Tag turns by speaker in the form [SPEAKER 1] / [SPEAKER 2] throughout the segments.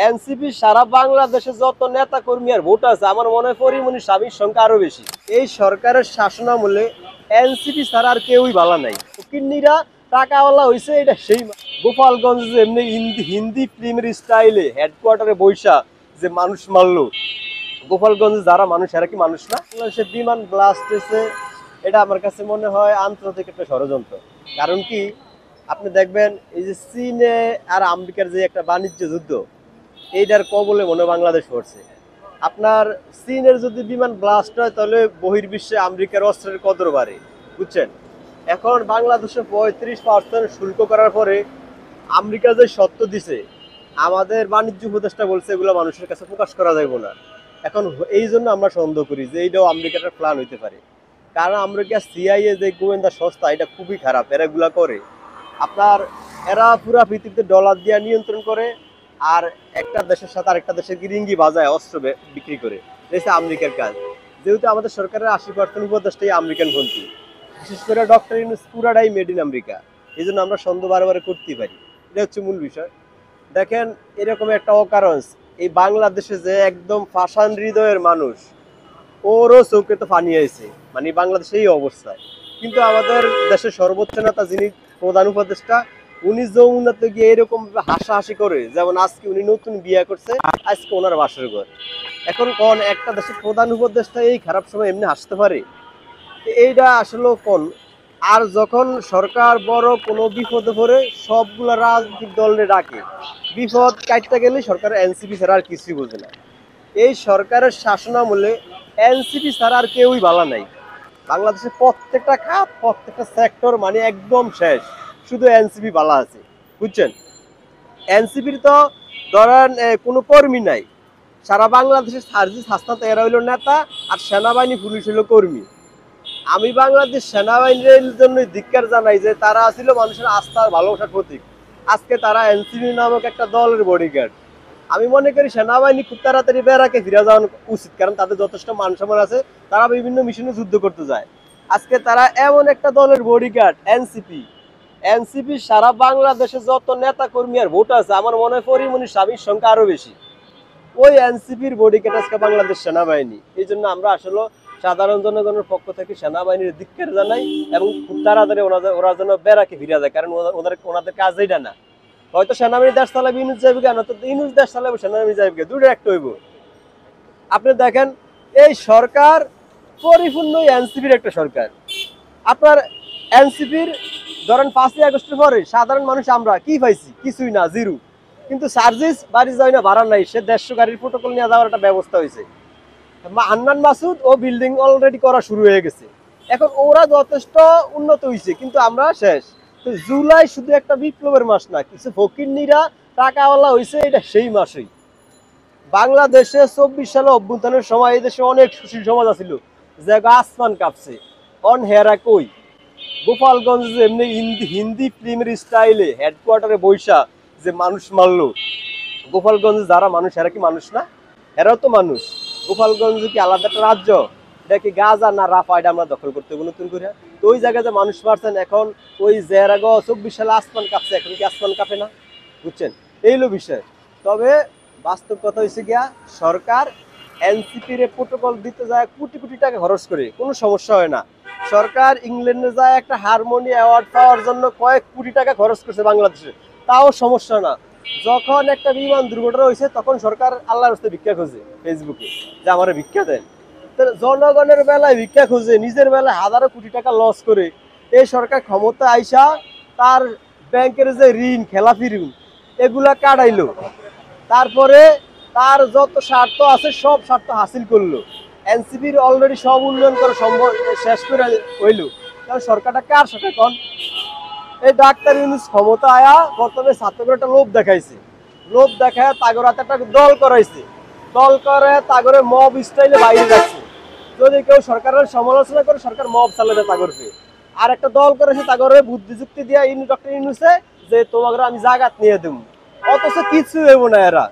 [SPEAKER 1] NCP সারা বাংলাদেশে যত নেতা কর্মী আর ভোট আছে আমার মনে হয় পরিমণি স্বামীর সংখ্যা আরো বেশি। এই সরকারের শাসনামলে এনসিপি ছাড়া আর কেউই ভালো নাই। কিন্নিরা টাকাওয়ালা হয়েছে এটা সেই গোপালগঞ্জ এমনি হিন্দি ফিল্মের স্টাইলে হেডকোয়ার্টারে বৈশা যে মানুষ মারলো, গোপালগঞ্জে যারা মানুষ এরা কি মানুষ না? সে বিমান ব্লাস্ট হয়েছে, এটা আমার কাছে মনে হয় আন্তর্জাতিক একটা ষড়যন্ত্র। কারণ কি, আপনি দেখবেন এই যে চীনে আর আমেরিকার যে একটা বাণিজ্য যুদ্ধ, এইটার কবলে মনে বাংলাদেশ পড়ছে। আপনার চীনের যদি বিমান ব্লাস্ট হয় তাহলে বহির্বিশ্বে আমেরিকার অস্ত্রের কদর বাড়ে, বুঝছেন? এখন বাংলাদেশে 35% শুল্ক করার পরে আমেরিকা যে সত্য দিছে, আমাদের বাণিজ্য উপদেষ্টা বলছে এগুলো মানুষের কাছে প্রকাশ করা যাবে না। এখন এই জন্য আমরা সন্দেহ করি যে এইটাও আমেরিকার প্ল্যান হইতে পারে। কারণ আমেরিকা সিআইএ যে গোয়েন্দা সংস্থা, এটা খুবই খারাপ। এরা এগুলা করে আপনার, এরা পুরা পৃথিবীতে ডলার দিয়ে নিয়ন্ত্রণ করে, আর একটা দেশের সাথে আরেকটা দেশের গিরিঙ্গি বাজায় অস্ত্র বিক্রি করে। এটা আমেরিকার কাজ। যেহেতু আমাদের সরকারের 80% উপদেষ্টাই আমেরিকান পন্থী, বিশেষ করে ডক্টর ইউনূস পুরাটাই মেড ইন আমেরিকা। এই জন্য আমরা সন্দেহ বারবার করতেই পারি। এটা হচ্ছে মূল বিষয়। দেখেন, এরকম একটা অকারণ এই বাংলাদেশে যে একদম পাষাণ হৃদয়ের মানুষ, ওরও চোখে তো পানি আইছে, মানে বাংলাদেশে এই অবস্থায়। কিন্তু আমাদের দেশের সর্বোচ্চ নেতা যিনি প্রধান উপদেষ্টা, উনি যমুনাতে গিয়ে এরকম হাসাহাসি করে, যেমন আজকে উনি নতুন বিয়ে করছে, আজকে ওনার বাসর ঘর। এখন কোন একটা দেশের প্রধান উপদেষ্টা এই খারাপ সময় এমনি হাসতে পারে? এইটা আসলে কোন। আর যখন সরকার বড় কোনো বিপদে পড়ে সবগুলা রাজনৈতিক দলে ডাকে, বিপদ কাটতে গেলে সরকার এনসিপি ছাড়া আর কিছুই বোঝে না। এই সরকারের শাসনামলে এনসিপি ছাড়া আর কেউই ভালো নাই। বাংলাদেশের প্রত্যেকটা খাত, প্রত্যেকটা সেক্টর মানে একদম শেষ, শুধু এনসিপি ভালো আছে, বুঝছেন? এনসিপির তো ধরেন কোনো কর্মী নাই। সারা বাংলাদেশের সার্জিস হাসনাত এরা হইল নেতা, আর সেনাবাহিনী পুলিশ হইল কর্মী। আমি বাংলাদেশ সেনাবাহিনীর জন্য ধিক্কার জানাই যে তারা ছিল মানুষের আস্থার ভালোবাসার প্রতীক। আজকে তারা এনসিপি নামক একটা দলের বডিগার্ড। আমি মনে করি সেনাবাহিনী খুব তাড়াতাড়ি বেড়াকে ফিরে যাওয়া উচিত, কারণ তাদের যথেষ্ট মান সম্মান আছে, তারা বিভিন্ন মিশনে যুদ্ধ করতে যায়। আজকে তারা এমন একটা দলের বডিগার্ড এনসিপি। এনসিপি সারা বাংলাদেশে যত নেতা কর্মী আর ভোট আছে আমার মনে হয় পরিমণি স্বামীর সংখ্যা আরো বেশি। ওই এনসিপির বডিগার্ড আজকে বাংলাদেশ সেনাবাহিনী। এই জন্য আমরা আসলে সাধারণ জনগণের পক্ষ থেকে সেনাবাহিনীর ধিক্কার জানাই, এবং খুব তাড়াতাড়ি ওরা যেন বেড়াকে ফিরে যায়, কারণ ওনাদের কাজ এইটা না। হয়তো সেনাবাহিনী দেশ চালাবে, ইউনুস যাইবে, কেন তো ইউনুস দেশ চালাবে, সেনাবাহিনী যাইবে, দুটো একটা হইব। আপনি দেখেন, এই সরকার পরিপূর্ণ এনসিপির একটা সরকার। আপনার এনসিপির ধরেন 5ই আগস্টের পরে সাধারণ মানুষ আমরা কি পাইছি? কিছুই না, জিরো। কিন্তু সার্জিস বাড়ি যায় না, ভাড়া নাই, সে 150 গাড়ির প্রোটোকল নিয়ে যাওয়ার একটা ব্যবস্থা হয়েছে। হান্নান মাসুদ ও বিল্ডিং অলরেডি করা শুরু হয়ে গেছে। এখন ওরা যথেষ্ট উন্নত হয়েছে, কিন্তু আমরা শেষ। তো জুলাই শুধু একটা বিপ্লবের মাস না, কিছু ফকিরনিরা টাকাওয়ালা হয়েছে, এটা সেই মাসেই। বাংলাদেশে 24 সালে অভ্যুত্থানের সময় এই দেশে অনেক সুশীল সমাজ আছিল, যে আসমান কাঁপছে। অন হেরা কই? গোপালগঞ্জ এমনি হিন্দি ফিল্মের স্টাইলে হেডকোয়ার্টারে বৈশা যে মানুষ মারলো, গোপালগঞ্জে যারা মানুষ এরা কি মানুষ না? এরাও তো মানুষ। গোপালগঞ্জ কি আলাদা একটা রাজ্য? এটা কি গাজা না রাফা? এটা আমরা দখল করতে হবে নতুন করে। তো ওই জায়গায় যে মানুষ মারছেন, এখন ওই জেরাগ 24 সালে আসমান কাঁপছে, এখন কি আসমান কাঁপে না? বুঝছেন? এই হলো বিষয়। তবে বাস্তব কথা হয়েছে গিয়া, সরকার এনসিপির প্রোটোকল দিতে যায় কোটি কোটি টাকা খরচ করে, কোনো সমস্যা হয় না। সরকার ইংল্যান্ডে যায় একটা হারমোনি অ্যাওয়ার্ড পাওয়ার জন্য কয়েক কোটি টাকা খরচ করছে বাংলাদেশে, তাও সমস্যা না। যখন একটা বিমান দুর্ঘটনা হয়েছে তখন সরকার আল্লাহর রাস্তায় ভিক্ষা খোঁজে ফেসবুকে, যে আমার ভিক্ষা দেন। জনগণের বেলায় ভিক্ষা খোঁজে, নিজের বেলায় হাজারো কোটি টাকা লস করে। এই সরকার ক্ষমতা আইসা তার ব্যাংকের যে ঋণ, খেলাফি ঋণ, এগুলা কাটাইলো। তারপরে তার যত স্বার্থ আছে সব স্বার্থ হাসিল করলো। এনসিপির অলরেডি সব উন্নয়ন করা সম্ভব শেষ করে হইল। কারণ সরকারটা কার সাথে কন? এই ডাক্তার ইউনূস ক্ষমতা আয়া প্রথমে ছাত্রদের একটা লোভ দেখাইছে, লোভ দেখায় তাগর হাতে একটা দল করাইছে, দল করে তাগরে মব স্টাইলে বাইরে রাখছে। যদি কেউ সরকারের সমালোচনা করে, সরকার মব চালাবে তাগরকে। আর একটা দল করেছে তাগরে বুদ্ধিযুক্তি দিয়া ডক্টর ইউনূসে যে তোমাকে আমি জায়গাত নিয়ে দেব, অথচ কিছু হইব না। এরা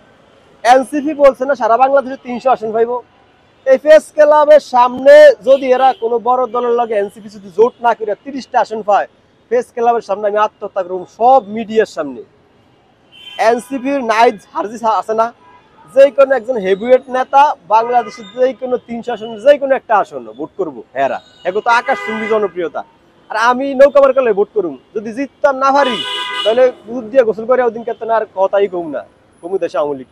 [SPEAKER 1] এনসিপি বলছে না সারা বাংলাদেশে 300 আসন পাইব। এই প্রেস ক্লাবের সামনে যদি এরা কোনো বড় দলের লগে এনসিপি যদি জোট না করে 30টা আসন পায়, প্রেস ক্লাবের সামনে আমি আত্মহত্যা করব, সব মিডিয়ার সামনে। এনসিপির নাইজ হারজিস আছে না, যে কোনো একজন হেভিওয়েট নেতা বাংলাদেশের যে কোনো 300 আসনের যে কোনো একটা আসন ভোট করবো হেরা, এখন তো আকাশ চুম্বি জনপ্রিয়তা। আর আমি নৌকা মার্কালে ভোট করুম, যদি জিততাম না পারি তাহলে দুধ দিয়ে গোসল করে ওদিন কেতন আর কথাই কম না, কমু দেশে আওয়ামী লীগ।